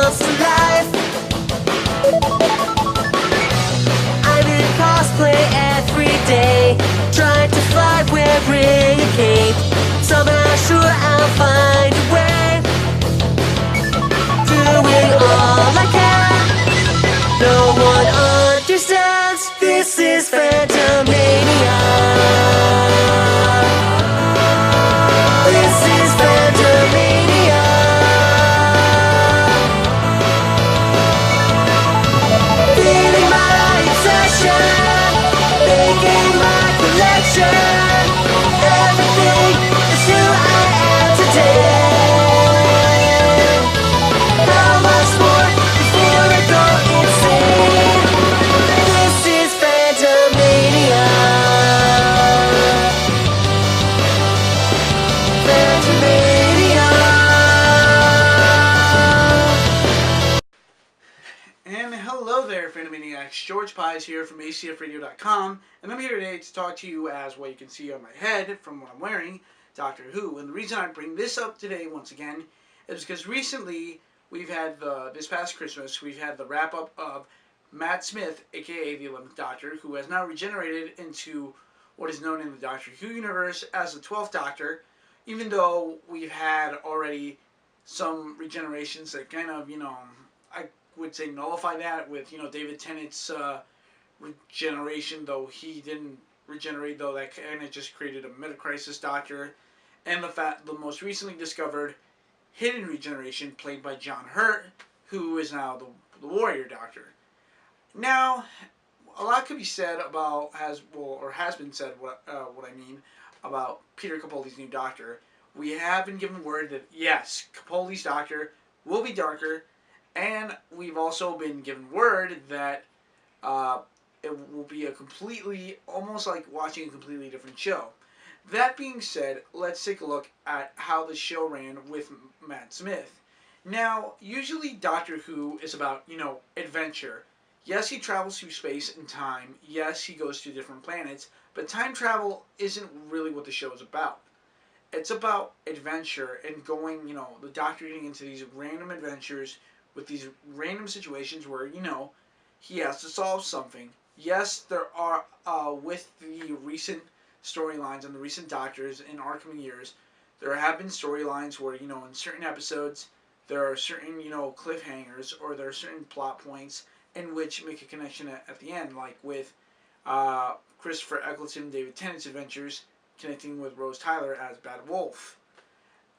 comes to life. I'm in cosplay every day, trying to fly wearing a cape. Somehow sure I'll find a way, doing all I can. No one understands. This is Fandomania. This is Fandomania. Feeling my obsession, making my collection. Everything is who I am today. How much more before I go insane? This is Fandomania. Fandomania. And hello there, Fandomaniacs. George Pies here from ACFRADIO.com, and I'm here today to talk to you as what you can see on my head from what I'm wearing, Doctor Who. And the reason I bring this up today once again is because recently we've had this past Christmas, we've had the wrap-up of Matt Smith, aka the 11th Doctor, who has now regenerated into what is known in the Doctor Who universe as the 12th Doctor, even though we've had already some regenerations that kind of, I would say nullify that with, David Tennant's regeneration, though he didn't regenerate, though that kind of just created a meta-crisis Doctor, and the most recently discovered hidden regeneration played by John Hurt, who is now the Warrior Doctor. Now, a lot could be said about, has been said, what I mean, about Peter Capaldi's new Doctor. We have been given word that, yes, Capaldi's Doctor will be darker, and we've also been given word that it will be almost like watching a completely different show. That being said, let's take a look at how the show ran with Matt Smith. Now, usually Doctor Who is about, adventure. Yes, he travels through space and time. Yes, he goes to different planets. But time travel isn't really what the show is about. It's about adventure and going, the Doctor getting into these random adventures with these random situations where, he has to solve something. Yes, there are, with the recent storylines and the recent Doctors in our coming years, there have been storylines where, in certain episodes, there are certain, cliffhangers, or there are certain plot points in which make a connection at the end, like with Christopher Eccleston, David Tennant's adventures, connecting with Rose Tyler as Bad Wolf.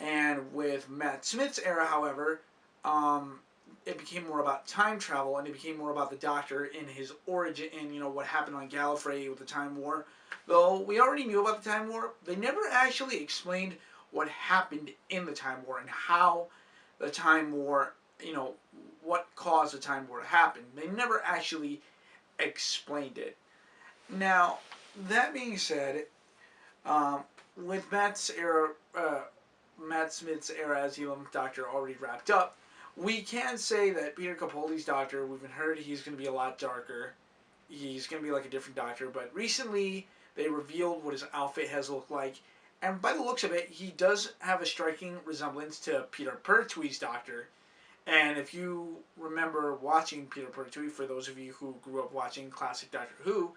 And with Matt Smith's era, however, it became more about time travel, and it became more about the Doctor in his origin, and what happened on Gallifrey with the Time War. Though we already knew about the Time War, they never actually explained what happened in the Time War and how the Time War, what caused the Time War to happen. They never actually explained it. Now, that being said, with Matt Smith's era as the 11th Doctor already wrapped up, we can say that Peter Capaldi's Doctor, we've heard he's going to be a lot darker. He's going to be like a different Doctor, but recently they revealed what his outfit has looked like, and by the looks of it, he does have a striking resemblance to Peter Pertwee's Doctor. And if you remember watching Peter Pertwee, for those of you who grew up watching classic Doctor Who,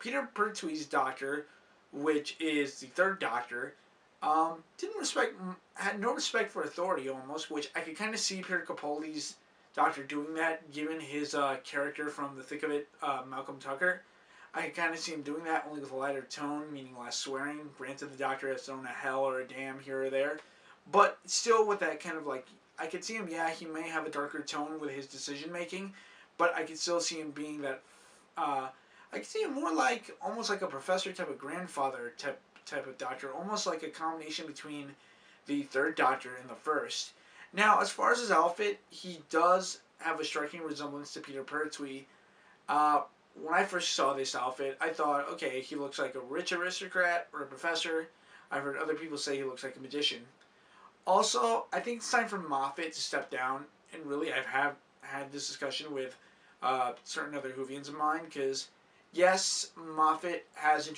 Peter Pertwee's Doctor, which is the third Doctor, had no respect for authority almost, which I could kind of see Peter Capaldi's Doctor doing that, given his character from The Thick of It, Malcolm Tucker. I could kind of see him doing that, only with a lighter tone, meaning less swearing. Granted, the Doctor has thrown a hell or a damn here or there, but still with that kind of I could see him, he may have a darker tone with his decision making, but I could still see him being that, I could see him more almost like a professor type of grandfather type of Doctor, almost like a combination between the third Doctor and the first. Now, as far as his outfit, he does have a striking resemblance to Peter Pertwee. When I first saw this outfit, I thought, okay, he looks like a rich aristocrat or a professor. I've heard other people say he looks like a magician. Also, I think it's time for Moffat to step down, and really I've had this discussion with certain other Whovians of mine, because yes, Moffat has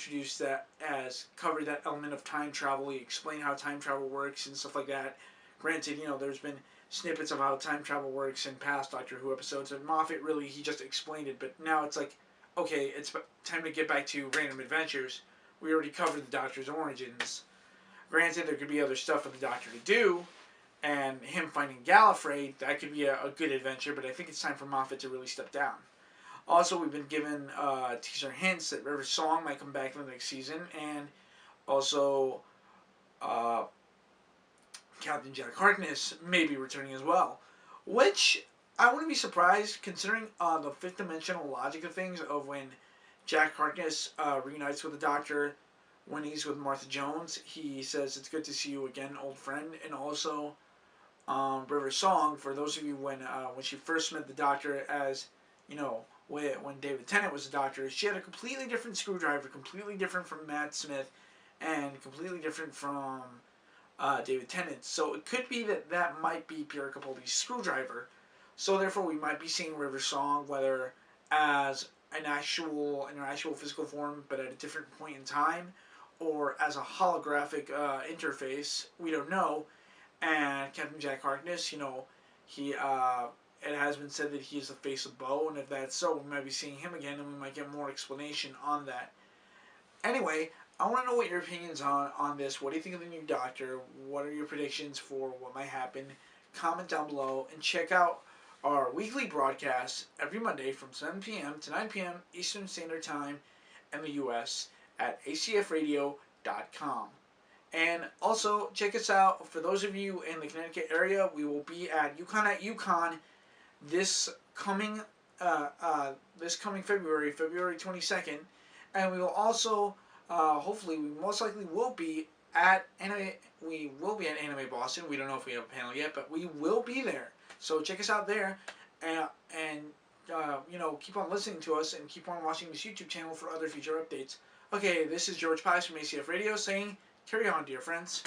covered that element of time travel. He explained how time travel works and stuff like that. Granted, there's been snippets of how time travel works in past Doctor Who episodes, and Moffat really, he just explained it, but now it's like, okay, it's time to get back to random adventures. We already covered the Doctor's origins. Granted, there could be other stuff for the Doctor to do, and him finding Gallifrey, that could be a good adventure, but I think it's time for Moffat to really step down. Also, we've been given teaser hints that River Song might come back in the next season, and also Captain Jack Harkness may be returning as well. Which, I wouldn't be surprised, considering the fifth dimensional logic of things, of when Jack Harkness reunites with the Doctor when he's with Martha Jones. He says, "It's good to see you again, old friend." And also, River Song, for those of you when she first met the Doctor as, when David Tennant was the Doctor, she had a completely different screwdriver, completely different from Matt Smith, and completely different from David Tennant. So it could be that might be Pierre Capaldi's screwdriver. So therefore, we might be seeing River Song, whether as in her actual physical form, but at a different point in time, or as a holographic interface. We don't know. And Captain Jack Harkness, he it has been said that he is the face of Bo, and if that's so, we might be seeing him again, and we might get more explanation on that. Anyway, I want to know what your opinions on this. What do you think of the new Doctor? What are your predictions for what might happen? Comment down below, and check out our weekly broadcasts every Monday from 7 p.m. to 9 p.m. Eastern Standard Time in the U.S. at ACFRADIO.com. And also, check us out, for those of you in the Connecticut area, we will be at UConn this coming February 22nd, and we will also, hopefully, we most likely will be at Anime Boston. We don't know if we have a panel yet, but we will be there. So check us out there, and keep on listening to us, and keep on watching this YouTube channel for other future updates. Okay, this is George Pies from ACF Radio saying, carry on, dear friends.